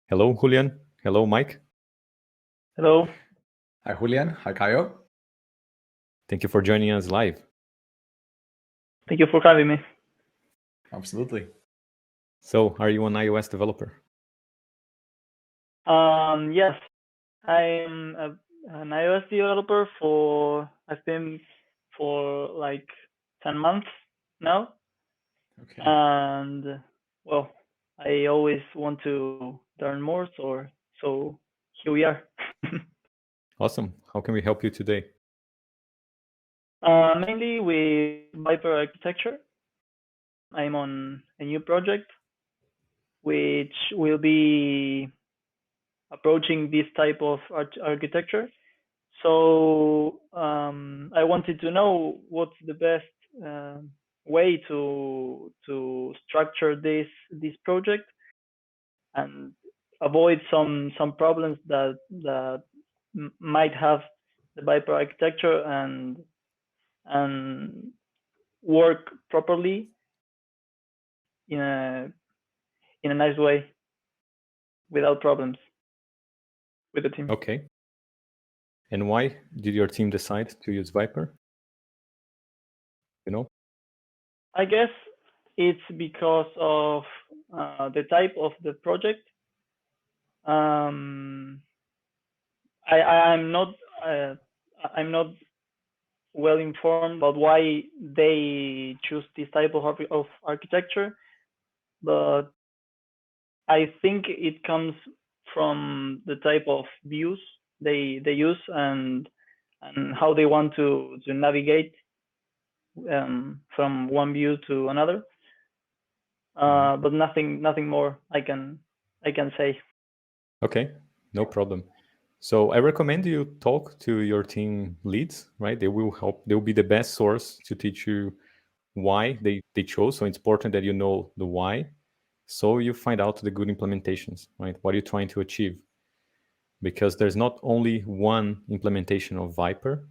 Hello, Julian. Hello, Mike. Hello. Hi, Julian. Hi, Caio. Thank you for joining us live. Thank you for having me. Absolutely. So, are you an iOS developer? Yes, I'm an iOS developer I've been for like 10 months now. Okay. And well, I always want to learn more, so here we are. Awesome. How can we help you today? Mainly with VIPER architecture. I'm on a new project which will be approaching this type of architecture. So I wanted to know what's the best way to structure this project and avoid some problems that might have the VIPER architecture and work properly in a nice way without problems with the team. Okay. And why did your team decide to use VIPER? You know? I guess it's because of the type of the project. I'm not well informed about why they choose this type of architecture, but I think it comes from the type of views they use and how they want to navigate from one view to another. But nothing more I can say. Okay, no problem. So I recommend you talk to your team leads, right? They will help. They will be the best source to teach you why they chose. So it's important that you know the why, so you find out the good implementations, right? What are you trying to achieve? Because there's not only one implementation of VIPER.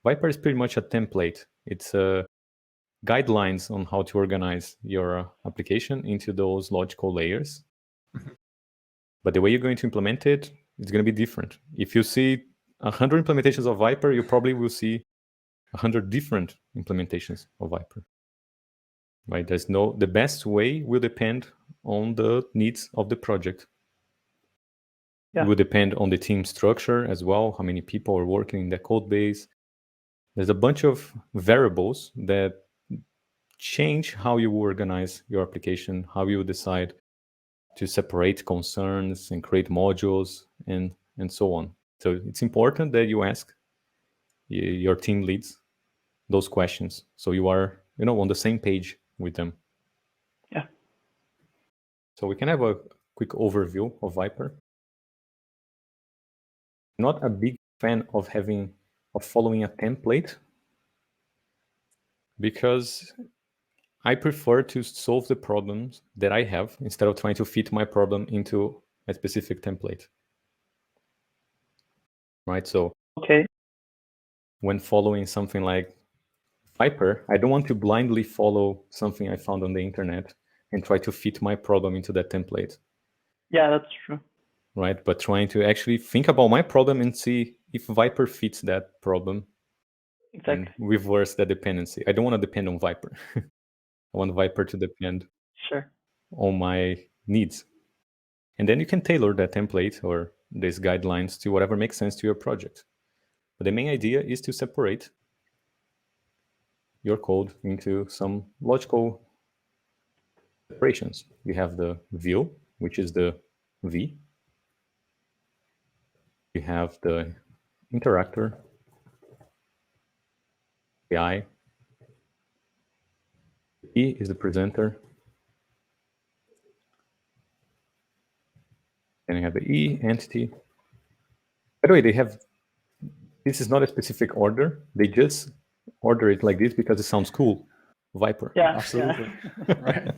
VIPER is pretty much a template. It's guidelines on how to organize your application into those logical layers. But the way you're going to implement it is going to be different. If you see 100 implementations of VIPER, you probably will see 100 different implementations of VIPER. Right? The best way will depend on the needs of the project. Yeah. It will depend on the team structure as well, how many people are working in the code base. There's a bunch of variables that change how you organize your application, how you decide to separate concerns and create modules and so on. So it's important that you ask your team leads those questions so you are on the same page with them. Yeah. So we can have a quick overview of VIPER. Not a big fan of following a template because I prefer to solve the problems that I have instead of trying to fit my problem into a specific template. Right? So okay. When following something like VIPER, I don't want to blindly follow something I found on the internet and try to fit my problem into that template. Yeah, that's true. Right? But trying to actually think about my problem and see if VIPER fits that problem. Exactly. And reverse that dependency. I don't want to depend on VIPER. I want VIPER to depend on my needs. And then you can tailor that template or these guidelines to whatever makes sense to your project. But the main idea is to separate your code into some logical separations. We have the view, which is the V. We have the interactor, the I. E is the presenter. Then you have the E entity. By the way, this is not a specific order. They just order it like this because it sounds cool. VIPER. Yeah, absolutely. Yeah. Right.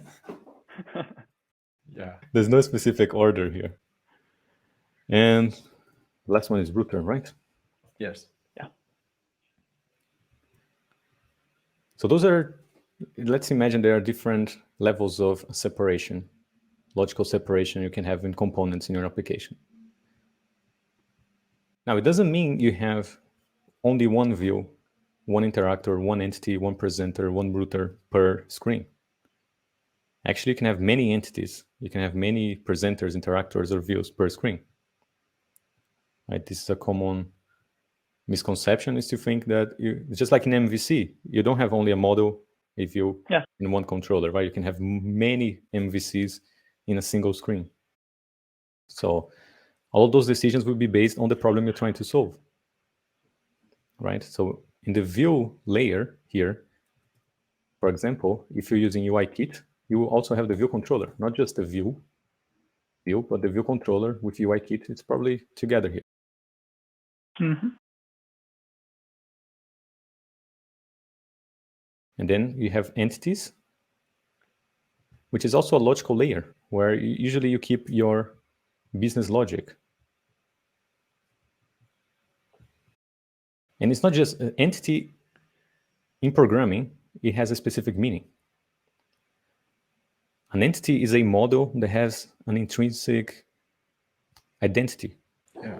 Yeah. There's no specific order here. And the last one is router, right? Yes. Yeah. So let's imagine there are different levels of separation. logical separation you can have in components in your application. Now, it doesn't mean you have only one view, one interactor, one entity, one presenter, one router per screen. Actually, you can have many entities. You can have many presenters, interactors, or views per screen. Right? This is a common misconception, is to think that it's just like in MVC. You don't have only a model, a view, in one controller, right? You can have many MVCs in a single screen. So all those decisions will be based on the problem you're trying to solve, right? So in the view layer here, for example, if you're using UIKit, you will also have the view controller, not just the view, but the view controller with UIKit. It's probably together here. Mm-hmm. And then you have entities, which is also a logical layer where usually you keep your business logic. And it's not just an entity in programming, it has a specific meaning. An entity is a model that has an intrinsic identity. Yeah.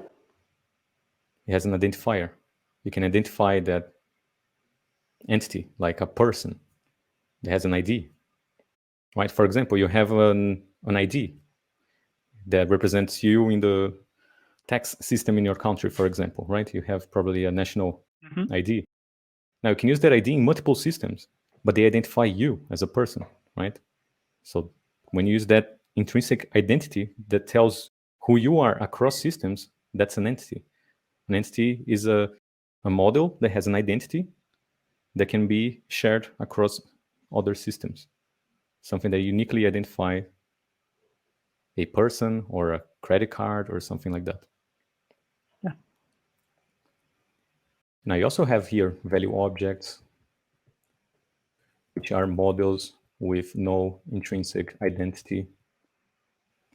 It has an identifier. You can identify that entity like a person that has an ID. Right? For example, you have an ID that represents you in the tax system in your country, for example, right? You have probably a national ID. Now you can use that ID in multiple systems, but they identify you as a person, right? So when you use that intrinsic identity that tells who you are across systems, that's an entity. An entity is a model that has an identity that can be shared across other systems. Something that uniquely identify a person or a credit card or something like that. Yeah. Now you also have here value objects, which are models with no intrinsic identity,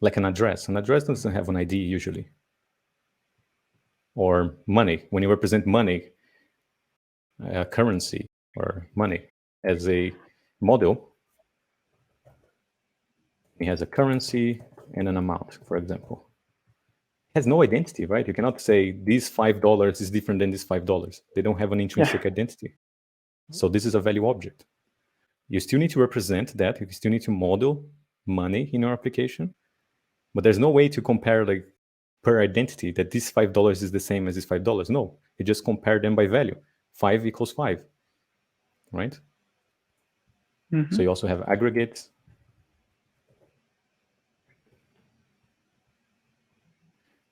like an address. An address doesn't have an ID usually. Or money. When you represent money, currency or money as a model, it has a currency and an amount, for example. It has no identity, right? You cannot say this $5 is different than this $5. They don't have an intrinsic identity. So this is a value object. You still need to represent that. You still need to model money in your application, but there's no way to compare like per identity that this $5 is the same as this $5. No, you just compare them by value. 5 equals 5, right? Mm-hmm. So you also have aggregates.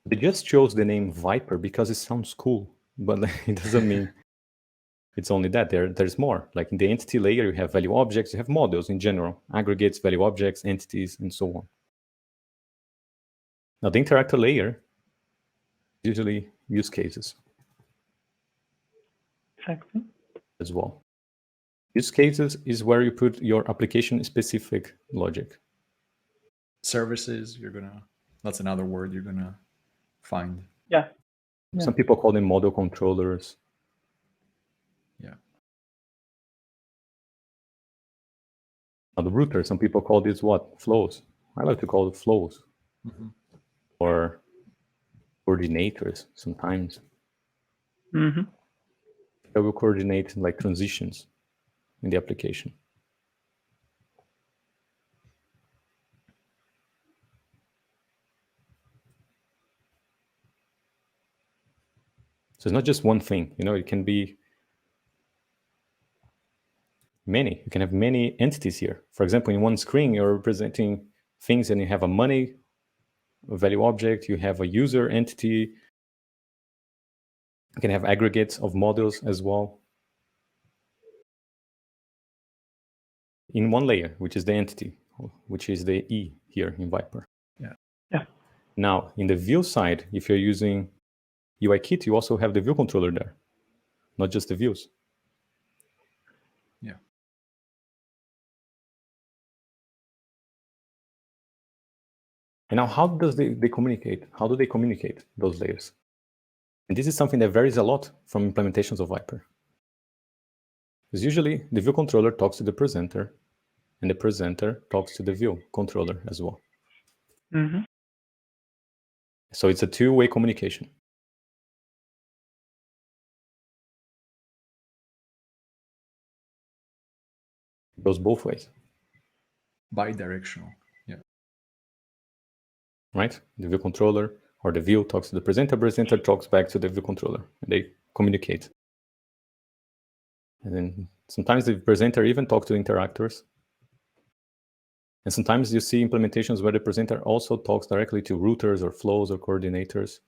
They just chose the name VIPER because it sounds cool, but it doesn't mean it's only that. There's more. Like in the entity layer, you have value objects, you have models in general, aggregates, value objects, entities, and so on. Now the interactor layer, usually use cases. Exactly. As well. Use cases is where you put your application-specific logic. Services, that's another word you're gonna find. Yeah. Some people call them model controllers. Yeah. Now the router, some people call this what? Flows. I like to call it flows. Mm-hmm. Or coordinators sometimes. Mm-hmm. That will coordinate like transitions in the application. So it's not just one thing, it can be many. You can have many entities here. For example, in one screen, you're representing things and you have a money, a value object, you have a user entity. You can have aggregates of models as well. In one layer, which is the entity, which is the E here in VIPER. Yeah. Now, in the view side, if you're using UIKit, you also have the view controller there, not just the views. Yeah. And now, how do they communicate? How do they communicate those layers? And this is something that varies a lot from implementations of VIPER. Because usually, the view controller talks to the presenter, and the presenter talks to the view controller as well. Mm-hmm. So it's a two-way communication. It goes both ways. Bidirectional. Yeah. Right? The view controller or the view talks to the presenter talks back to the view controller, and they communicate. And then sometimes the presenter even talks to interactors. And sometimes you see implementations where the presenter also talks directly to routers or flows or coordinators.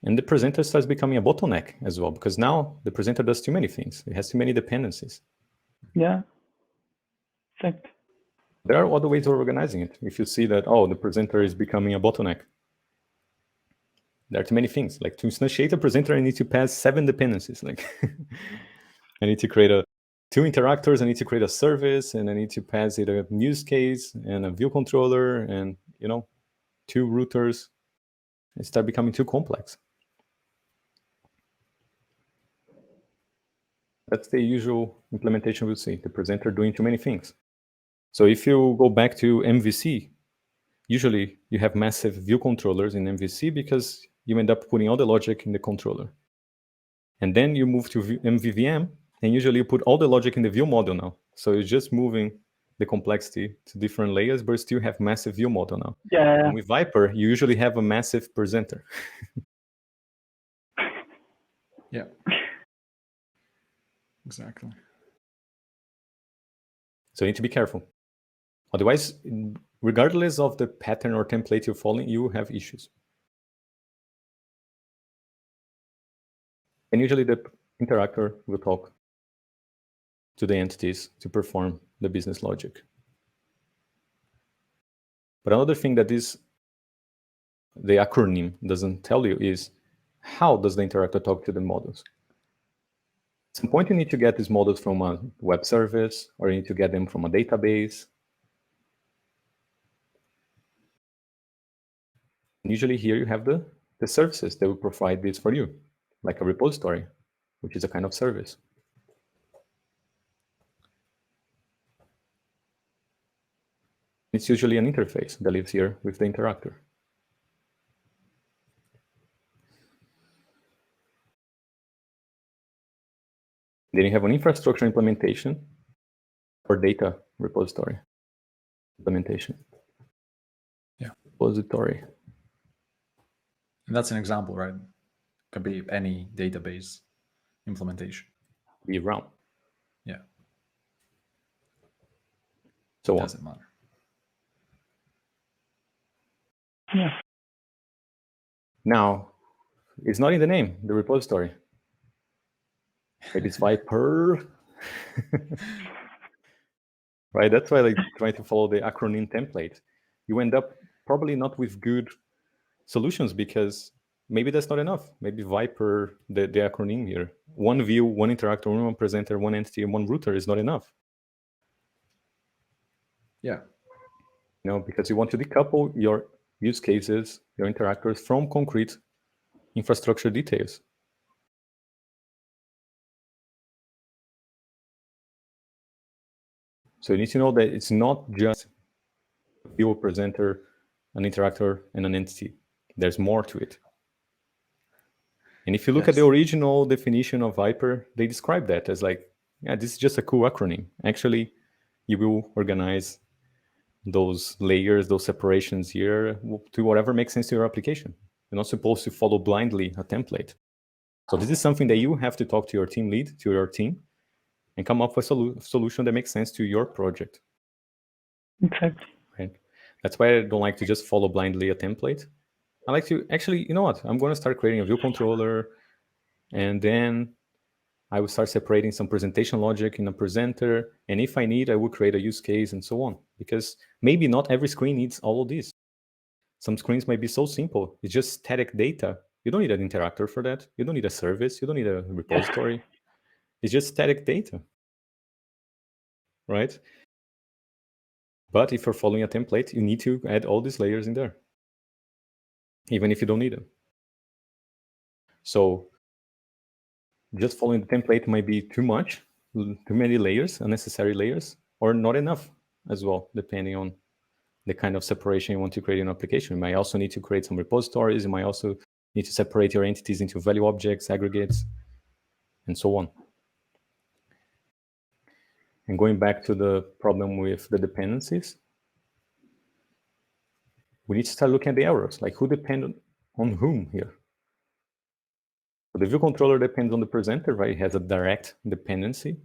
And the presenter starts becoming a bottleneck as well, because now the presenter does too many things. It has too many dependencies. Yeah. Fact. There are other ways of organizing it. If you see that, oh, the presenter is becoming a bottleneck, there are too many things. Like to instantiate a presenter, I need to pass 7 dependencies. Like I need to create two interactors, I need to create a service, and I need to pass it a use case and a view controller and 2 routers. It starts becoming too complex. That's the usual implementation we'll see, the presenter doing too many things. So if you go back to MVC, usually you have massive view controllers in MVC because you end up putting all the logic in the controller. And then you move to MVVM, and usually you put all the logic in the view model now. So you're just moving the complexity to different layers, but still have massive view model now. Yeah. And with VIPER, you usually have a massive presenter. Yeah. Exactly. So you need to be careful. Otherwise, regardless of the pattern or template you're following, you have issues. And usually the interactor will talk to the entities to perform the business logic. But another thing that the acronym doesn't tell you is how does the interactor talk to the models? At some point, you need to get these models from a web service, or you need to get them from a database. And usually here you have the services that will provide this for you, like a repository, which is a kind of service. It's usually an interface that lives here with the interactor. Then you have an infrastructure implementation or data repository implementation. Yeah. Repository. And that's an example, right? Could be any database implementation. Be around. Yeah. So it doesn't matter. Yeah. Now, it's not in the name, the repository. It is VIPER. Right? That's why I try to follow the acronym template. You end up probably not with good solutions because maybe that's not enough. Maybe VIPER, the acronym here, one view, one interactor, one presenter, one entity, and one router is not enough. Yeah. Because you want to decouple your use cases, your interactors from concrete infrastructure details. So you need to know that it's not just a view, presenter, an interactor, and an entity. There's more to it. And if you look at the original definition of VIPER, they describe that as this is just a cool acronym. Actually, you will organize those layers, those separations here to whatever makes sense to your application. You're not supposed to follow blindly a template. So this is something that you have to talk to your team lead, to your team, and come up with a solution that makes sense to your project. Exactly. Right? That's why I don't like to just follow blindly a template. I like to actually, you know what? I'm going to start creating a view controller, and then I will start separating some presentation logic in a presenter. And if I need, I will create a use case and so on. Because maybe not every screen needs all of this. Some screens might be so simple. It's just static data. You don't need an interactor for that. You don't need a service. You don't need a repository. It's just static data. Right? But if you're following a template, you need to add all these layers in there, even if you don't need them. So just following the template might be too much, too many layers, unnecessary layers, or not enough as well, depending on the kind of separation you want to create in an application. You might also need to create some repositories. You might also need to separate your entities into value objects, aggregates, and so on. And going back to the problem with the dependencies, we need to start looking at the errors, like who depends on whom here. So the view controller depends on the presenter, right? It has a direct dependency.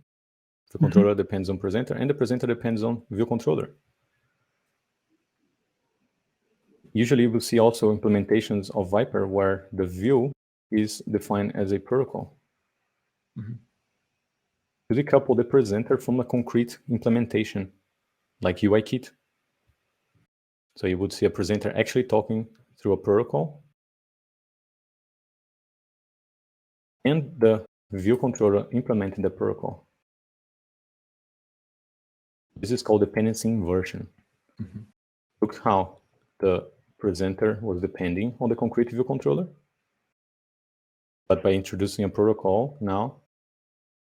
The controller depends on presenter, and the presenter depends on view controller. Usually we'll see also implementations of VIPER where the view is defined as a protocol. To decouple the presenter from a concrete implementation, like UIKit. So you would see a presenter actually talking through a protocol, and the view controller implementing the protocol. This is called dependency inversion. Look how the presenter was depending on the concrete view controller, but by introducing a protocol now,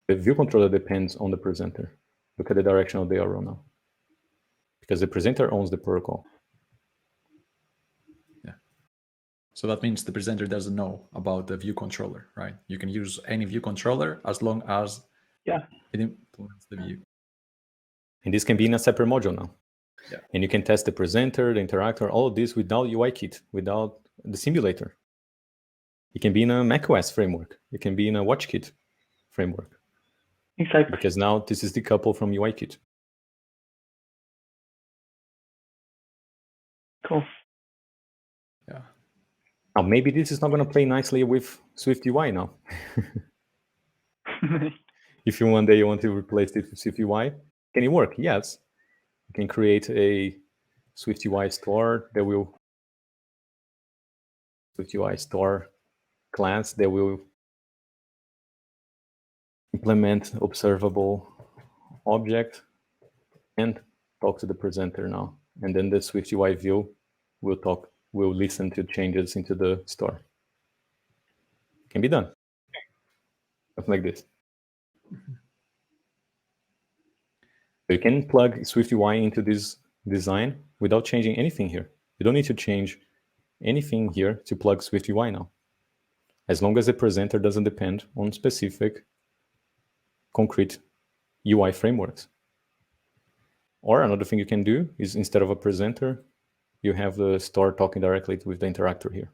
the view controller depends on the presenter. Look at the direction of the arrow now, because the presenter owns the protocol. Yeah. So that means the presenter doesn't know about the view controller, right? You can use any view controller as long as it implements the view. And this can be in a separate module now. Yeah. And you can test the presenter, the interactor, all of this without UIKit, without the simulator. It can be in a macOS framework. It can be in a WatchKit framework. Exactly. Because now this is decoupled from UIKit. Cool. Yeah. Now, maybe this is not going to play nicely with SwiftUI now. If you one day you want to replace it with SwiftUI, can it work? Yes. You can create a SwiftUI store that will SwiftUI store class that will implement observable object and talk to the presenter now. And then the SwiftUI view will listen to changes into the store. Can be done. Something like this. So you can plug SwiftUI into this design without changing anything here. You don't need to change anything here to plug SwiftUI now, as long as the presenter doesn't depend on specific concrete UI frameworks. Or another thing you can do is, instead of a presenter, you have the store talking directly with the interactor here.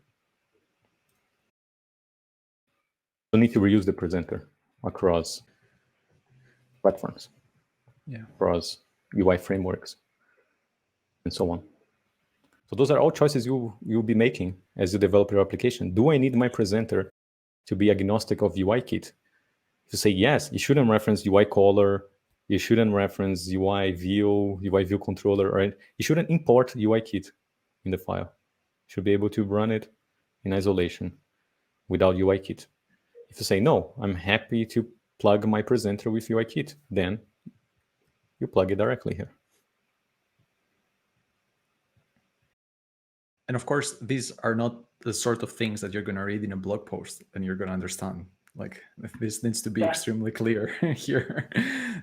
You don't need to reuse the presenter across platforms, across UI frameworks, and so on. So those are all choices you'll be making as you develop your application. Do I need my presenter to be agnostic of UIKit? If you say yes, you shouldn't reference UI caller, you shouldn't reference UI view controller, or you shouldn't import UIKit in the file. You should be able to run it in isolation without UIKit. If you say no, I'm happy to plug my presenter with UIKit, then you plug it directly here. And of course, these are not the sort of things that you're going to read in a blog post and you're going to understand. Like, this needs to be extremely clear here,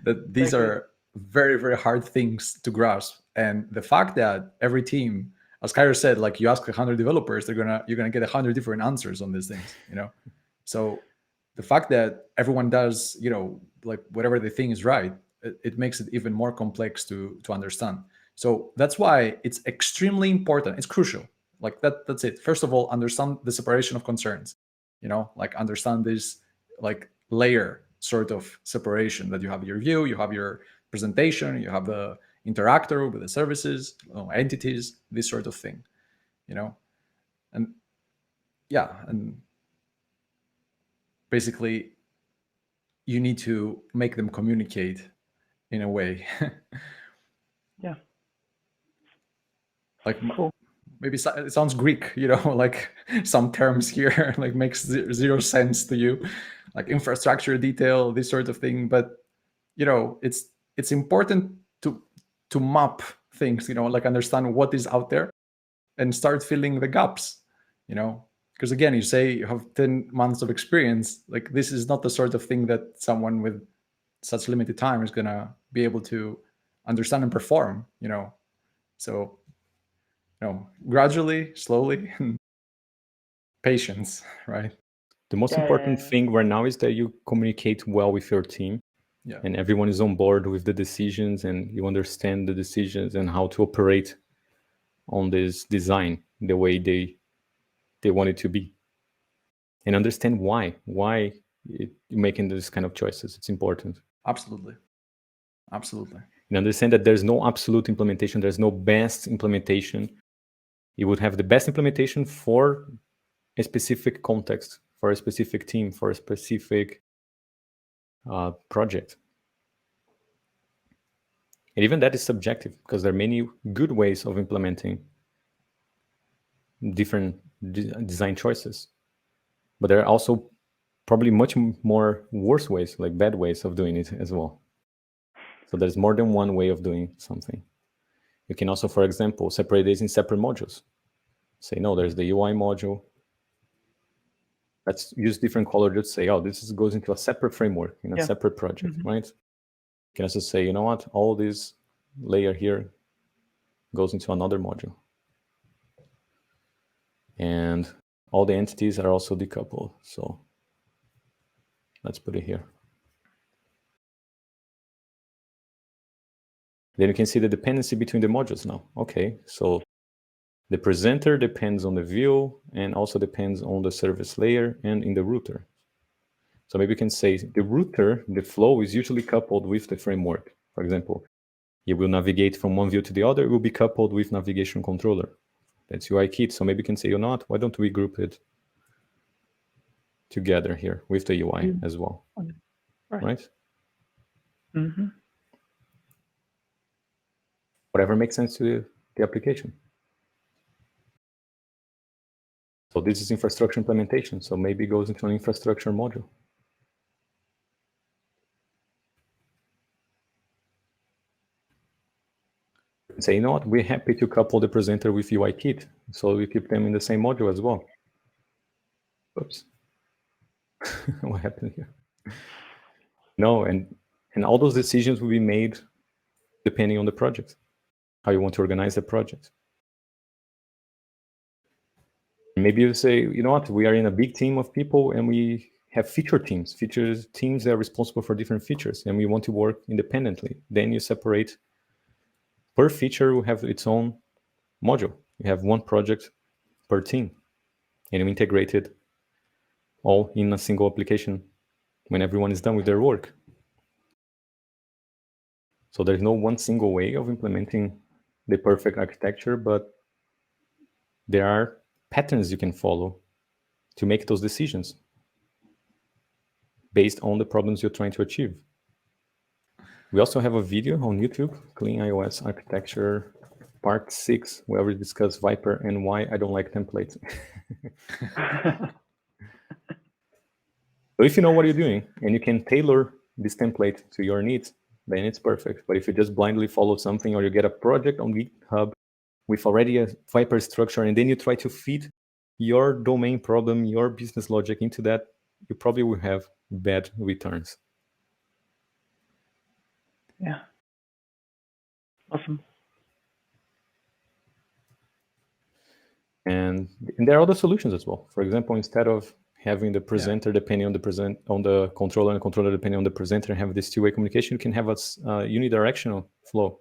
that these are very, very hard things to grasp. And the fact that every team, as Caio said, like, you ask 100 developers, you're gonna get 100 different answers on these things, you know? So the fact that everyone does, you know, like whatever they think is right, it makes it even more complex to understand. So that's why it's extremely important. It's crucial. Like that's it. First of all, understand the separation of concerns, you know, like understand this like layer sort of separation, that you have your view, you have your presentation, you have the interactor with the services, entities, this sort of thing, you know? And yeah, and basically you need to make them communicate in a way. Yeah. Like, cool. Maybe it sounds Greek, you know, like some terms here like makes zero sense to you, like infrastructure detail, this sort of thing. But you know, it's important to map things, you know, like understand what is out there and start filling the gaps, you know, because again, you say you have 10 months of experience, like this is not the sort of thing that someone with such limited time is gonna be able to understand and perform, you know. So gradually, slowly, patience, right? The most important thing right now is that you communicate well with your team. Yeah. And everyone is on board with the decisions, and you understand the decisions and how to operate on this design the way they want it to be, and understand why you're making this kind of choices. It's important. Absolutely. And understand that there's no absolute implementation. There's no best implementation. You would have the best implementation for a specific context, for a specific team, for a specific project. And even that is subjective, because there are many good ways of implementing different design choices. But there are also probably much more worse ways, like bad ways of doing it as well. So there's more than one way of doing something. You can also, for example, separate this in separate modules. Say, no, there's the UI module. Let's use different color to say, oh, this goes into a separate framework in a separate project, right? You can also say, you know what, all this layer here goes into another module. And all the entities are also decoupled. So let's put it here. Then you can see the dependency between the modules now. Okay, so the presenter depends on the view and also depends on the service layer and in the router. So maybe you can say the router, the flow is usually coupled with the framework. For example, you will navigate from one view to the other, it will be coupled with navigation controller. That's UIKit. So maybe you can say, you know what, why don't we group it together here with the UI as well, right? Whatever makes sense to the application. So this is infrastructure implementation. So maybe it goes into an infrastructure module. Say, you know what, we're happy to couple the presenter with UIKit. So we keep them in the same module as well. Oops. What happened here? No, and all those decisions will be made depending on the project, how you want to organize the project. Maybe you say, you know what, we are in a big team of people and we have feature teams that are responsible for different features, and we want to work independently. Then you separate, per feature will have its own module. You have one project per team, and you integrate it all in a single application when everyone is done with their work. So there's no one single way of implementing the perfect architecture, but there are patterns you can follow to make those decisions based on the problems you're trying to achieve. We also have a video on YouTube, Clean iOS Architecture Part 6, where we discuss VIPER and why I don't like templates. So if you know what you're doing and you can tailor this template to your needs, then it's perfect. But if you just blindly follow something, or you get a project on GitHub with already a VIPER structure, and then you try to feed your domain problem, your business logic into that, you probably will have bad returns. Yeah. Awesome. And there are other solutions as well. For example, instead of having the presenter depending on the controller, and the controller depending on the presenter, and have this two-way communication, you can have a unidirectional flow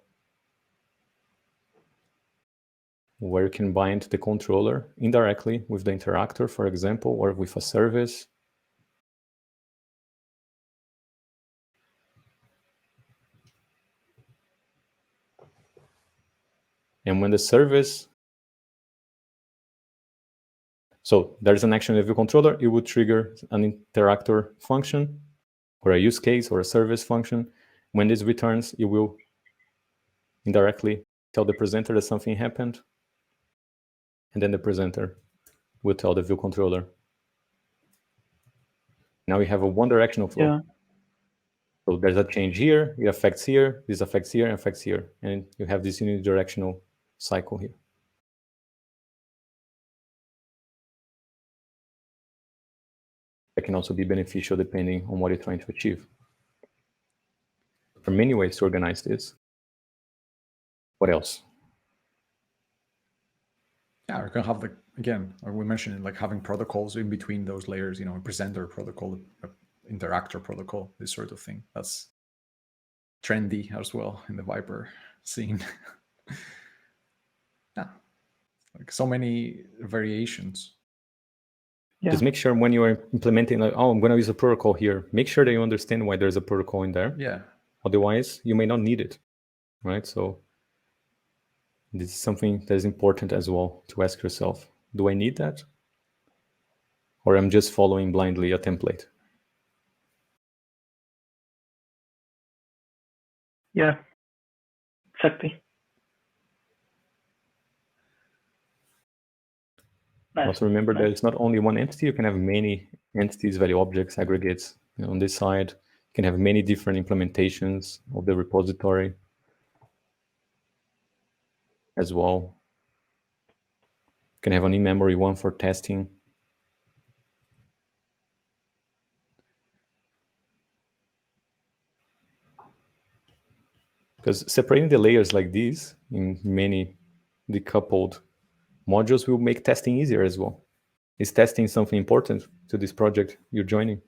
where you can bind the controller indirectly with the interactor, for example, or with a service. And when the service, so there's an action in the view controller, it would trigger an interactor function or a use case or a service function. When this returns, it will indirectly tell the presenter that something happened, and then the presenter will tell the view controller. Now we have a one-directional flow. Yeah. So there's a change here, it affects here, this affects here, and affects here. And you have this unidirectional cycle here. That can also be beneficial depending on what you're trying to achieve. There are many ways to organize this. What else? Yeah, we can have again, we mentioned like having protocols in between those layers, a presenter protocol, a interactor protocol, this sort of thing. That's trendy as well in the VIPER scene. Yeah, like so many variations. Yeah. Just make sure when you are implementing, like, oh, I'm going to use a protocol here, make sure that you understand why there's a protocol in there. Yeah. Otherwise, you may not need it, right? So this is something that is important as well to ask yourself. Do I need that? Or I'm just following blindly a template? Yeah, exactly. Nice. Also remember Nice. that it's not only one entity. You can have many entities, value objects, aggregates. On this side, you can have many different implementations of the repository as well. You can have an in-memory one for testing. Because separating the layers like these in many decoupled modules will make testing easier as well. Is testing something important to this project you're joining?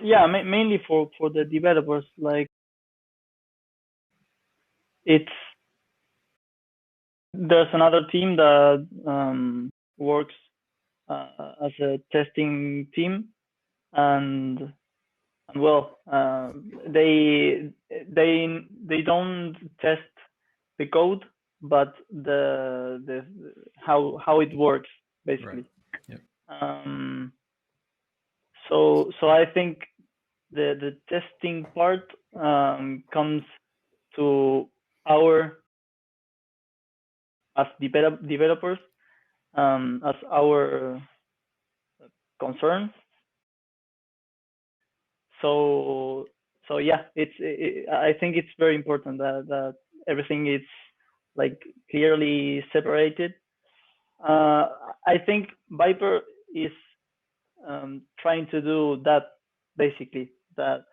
Yeah, mainly for the developers. Like, there's another team that works as a testing team, and well, they don't test the code, but the how it works basically. Right. Yeah. So I think the testing part comes to our as developers as our concern. So yeah, I think it's very important that everything is like clearly separated. I think VIPER is trying to do that basically, that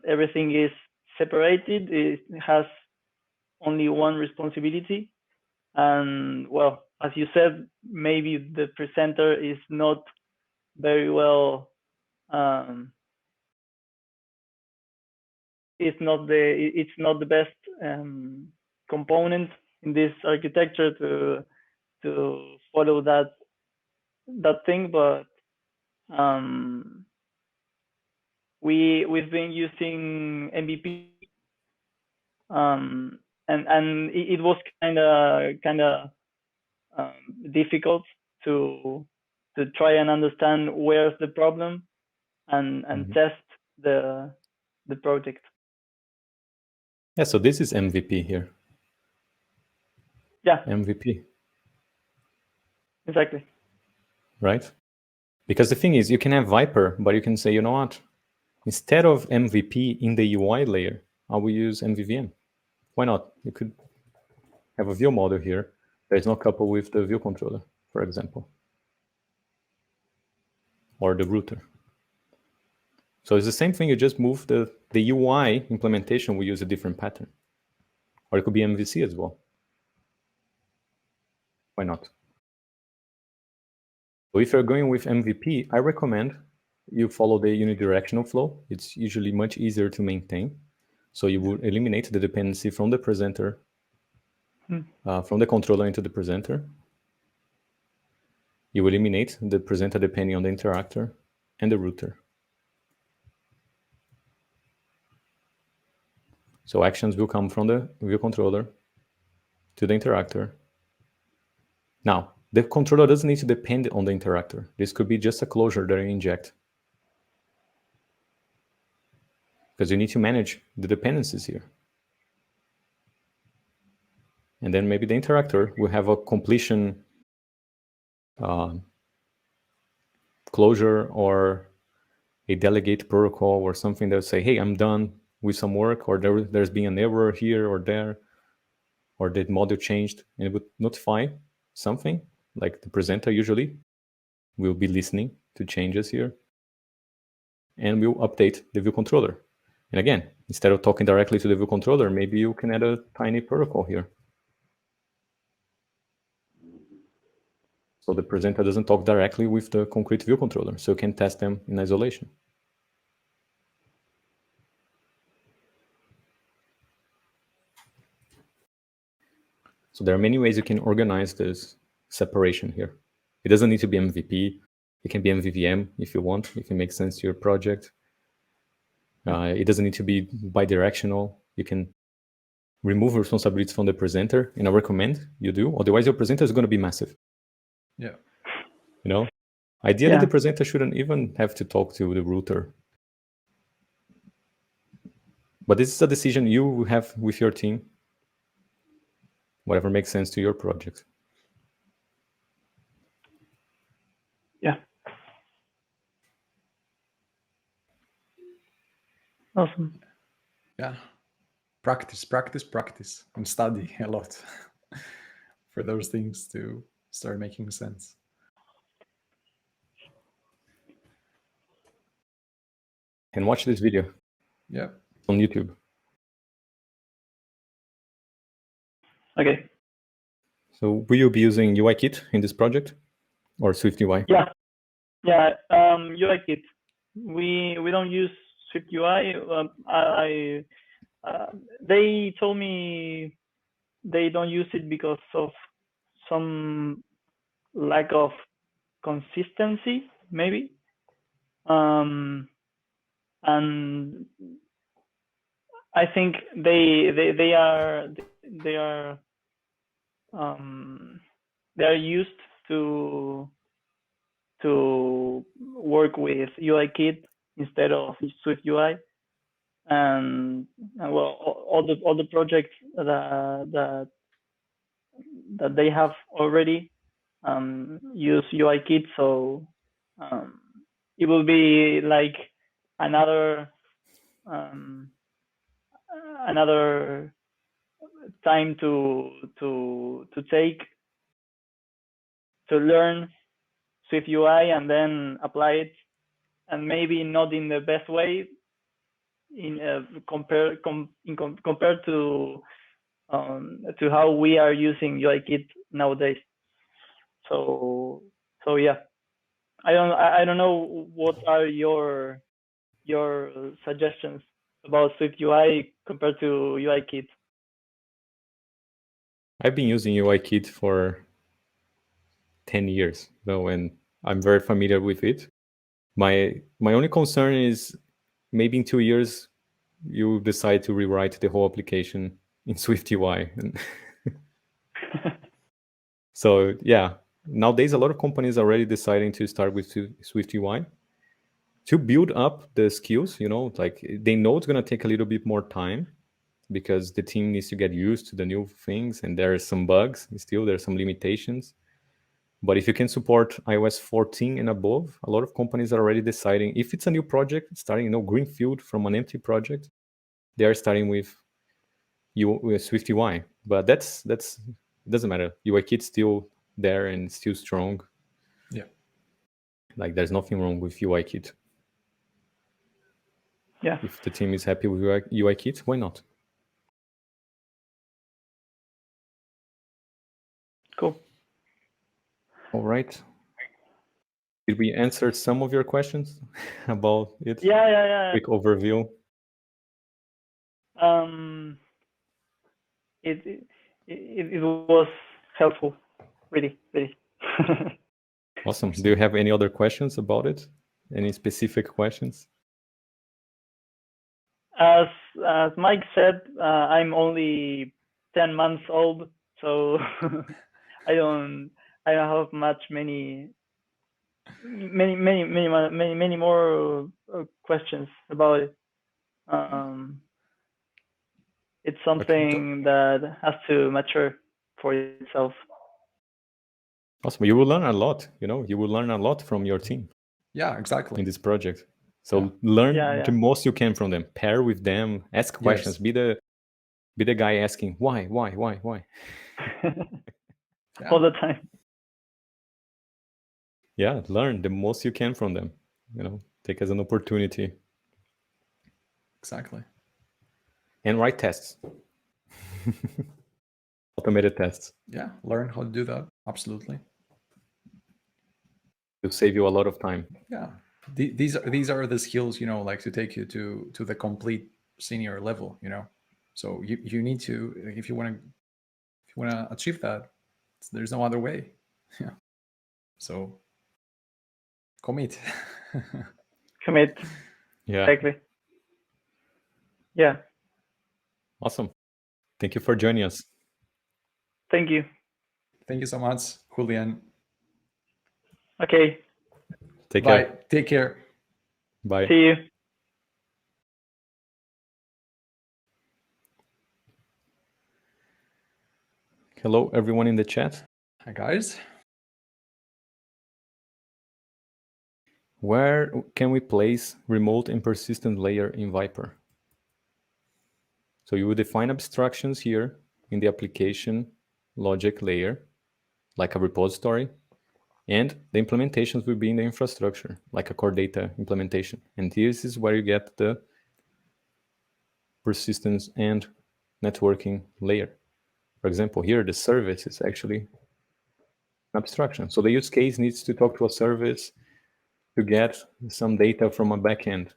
everything is separated. It has only one responsibility, and well, as you said, maybe the presenter is not very well. It's not the best component in this architecture to follow that thing, but we've been using MVP, and it was kind of difficult to try and understand where's the problem and test the project. Yeah, so this is MVP here. Yeah. MVP. Exactly. Right? Because the thing is, you can have VIPER, but you can say, you know what? Instead of MVP in the UI layer, I will use MVVM. Why not? You could have a view model here that is not coupled with the view controller, for example, or the router. So it's the same thing. You just move the UI implementation. We use a different pattern, or it could be MVC as well. Why not? So if you're going with MVP, I recommend you follow the unidirectional flow. It's usually much easier to maintain. So you will eliminate the dependency from the presenter, from the controller into the presenter. You eliminate the presenter depending on the interactor and the router. So actions will come from the view controller to the interactor. Now, the controller doesn't need to depend on the interactor. This could be just a closure that you inject, because you need to manage the dependencies here. And then maybe the interactor will have a completion closure or a delegate protocol or something that will say, hey, I'm done with some work, or there's been an error here or there, or the model changed, and it would notify something, like the presenter usually will be listening to changes here, and will update the view controller. And again, instead of talking directly to the view controller, maybe you can add a tiny protocol here. So the presenter doesn't talk directly with the concrete view controller, so you can test them in isolation. So there are many ways you can organize this separation here. It doesn't need to be MVP. It can be MVVM if you want, if it makes sense to your project. It doesn't need to be bidirectional. You can remove responsibilities from the presenter, and I recommend you do. Otherwise, your presenter is going to be massive. Yeah. You know, ideally, the presenter shouldn't even have to talk to the router. But this is a decision you have with your team. Whatever makes sense to your project. Yeah. Awesome. Yeah. Practice, and study a lot for those things to start making sense. And watch this video. Yeah. On YouTube. Okay. So will you be using UIKit in this project or SwiftUI? Yeah. UIKit. We don't use SwiftUI. They told me they don't use it because of some lack of consistency, maybe. And I think they are used to work with UIKit instead of SwiftUI, and well, all the projects that they have already use UIKit, so it will be like another time to take to learn SwiftUI and then apply it, and maybe not in the best way in compared to how we are using UIKit nowadays. So yeah, I don't know what are your suggestions about SwiftUI compared to UIKit. I've been using UIKit for 10 years, though, and I'm very familiar with it. My only concern is maybe in 2 years you decide to rewrite the whole application in SwiftUI. So yeah, nowadays a lot of companies are already deciding to start with SwiftUI to build up the skills. Like they know it's going to take a little bit more time because the team needs to get used to the new things, and there are some bugs still, there are some limitations. But if you can support iOS 14 and above, a lot of companies are already deciding if it's a new project, starting greenfield from an empty project, they are starting with SwiftUI. But that's it doesn't matter. UIKit's still there and still strong. Yeah. Like there's nothing wrong with UIKit. Yeah. If the team is happy with UIKit, why not? Cool. All right. Did we answer some of your questions about it? Yeah. Quick overview. It was helpful, really. Awesome. Do you have any other questions about it? Any specific questions? As Mike said, I'm only 10 months old, so I don't have many more questions about it. It's something that has to mature for itself. Awesome. You will learn a lot. You will learn a lot from your team. Yeah, exactly. In this project. So learn the most you can from them. Pair with them. Ask questions. Yes. Be the guy asking why. All the time. Yeah, learn the most you can from them. Take as an opportunity. Exactly. And write tests. Automated tests. Yeah, learn how to do that. Absolutely. It'll save you a lot of time. Yeah, these are the skills, like to take you to the complete senior level. So you need to, if you want to achieve that, there's no other way. Yeah. So commit. Commit. Yeah. Exactly. Yeah. Awesome. Thank you for joining us. Thank you. Thank you so much, Julian. Okay. Take Bye. care. Take care. Bye. See you. Hello, everyone in the chat. Hi, guys. Where can we place remote and persistent layer in VIPER? So you will define abstractions here in the application logic layer, like a repository, and the implementations will be in the infrastructure, like a core data implementation. And this is where you get the persistence and networking layer. For example, here the service is actually an abstraction. So the use case needs to talk to a service to get some data from a backend.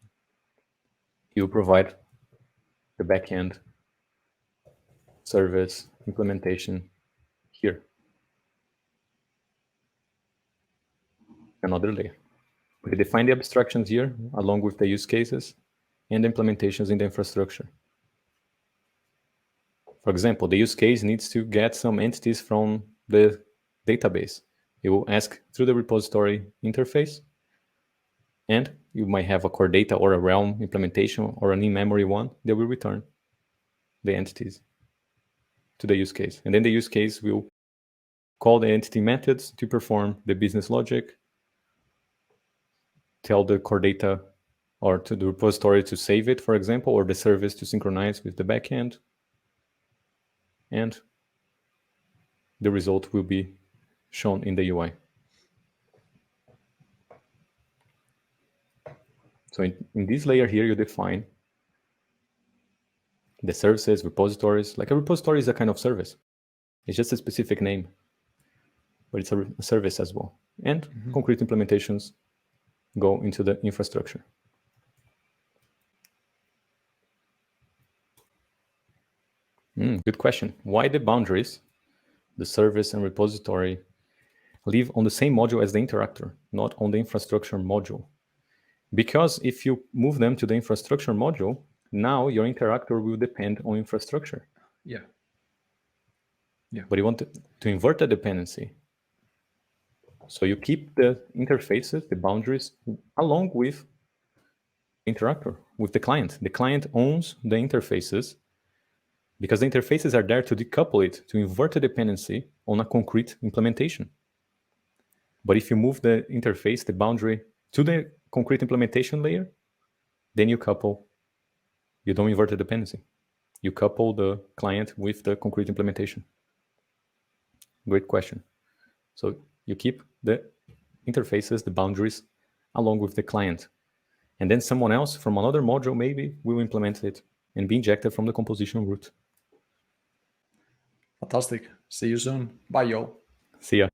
You provide the backend service implementation here. Another layer. We define the abstractions here along with the use cases and implementations in the infrastructure. For example, the use case needs to get some entities from the database. It will ask through the repository interface, and you might have a core data or a realm implementation or an in-memory one that will return the entities to the use case. And then the use case will call the entity methods to perform the business logic, tell the core data or to the repository to save it, for example, or the service to synchronize with the backend. And the result will be shown in the UI. So in this layer here, you define the services, repositories. Like a repository is a kind of service. It's just a specific name, but it's a service as well. And concrete implementations go into the infrastructure. Good question. Why the boundaries, the service and repository, live on the same module as the interactor, not on the infrastructure module? Because if you move them to the infrastructure module, now your interactor will depend on infrastructure. Yeah. But you want to invert the dependency. So you keep the interfaces, the boundaries, along with interactor, with the client. The client owns the interfaces because the interfaces are there to decouple it, to invert the dependency on a concrete implementation. But if you move the interface, the boundary, to the concrete implementation layer, then you don't invert the dependency. You couple the client with the concrete implementation. Great question. So you keep the interfaces, the boundaries, along with the client. And then someone else from another module maybe will implement it and be injected from the composition root. Fantastic. See you soon. Bye, y'all. See ya.